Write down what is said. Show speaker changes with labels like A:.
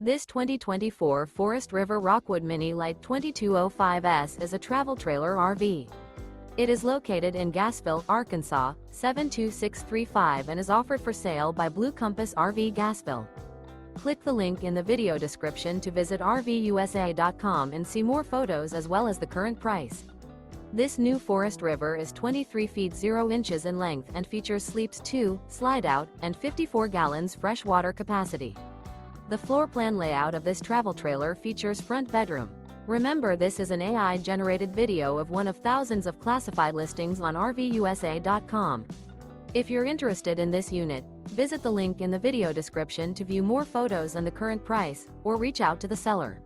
A: This 2024 Forest River Rockwood Mini Lite 2205S is a travel trailer RV. It is located in Gassville, Arkansas, 72635 and is offered for sale by Blue Compass RV Gassville. Click the link in the video description to visit RVUSA.com and see more photos as well as the current price. This new Forest River is 23 feet 0 inches in length and features sleeps 2, Slideout, and 54 gallons fresh water capacity. The floor plan layout of this travel trailer features front bedroom. Remember, this is an AI-generated video of one of thousands of classified listings on RVUSA.com. If you're interested in this unit, visit the link in the video description to view more photos and the current price, or reach out to the seller.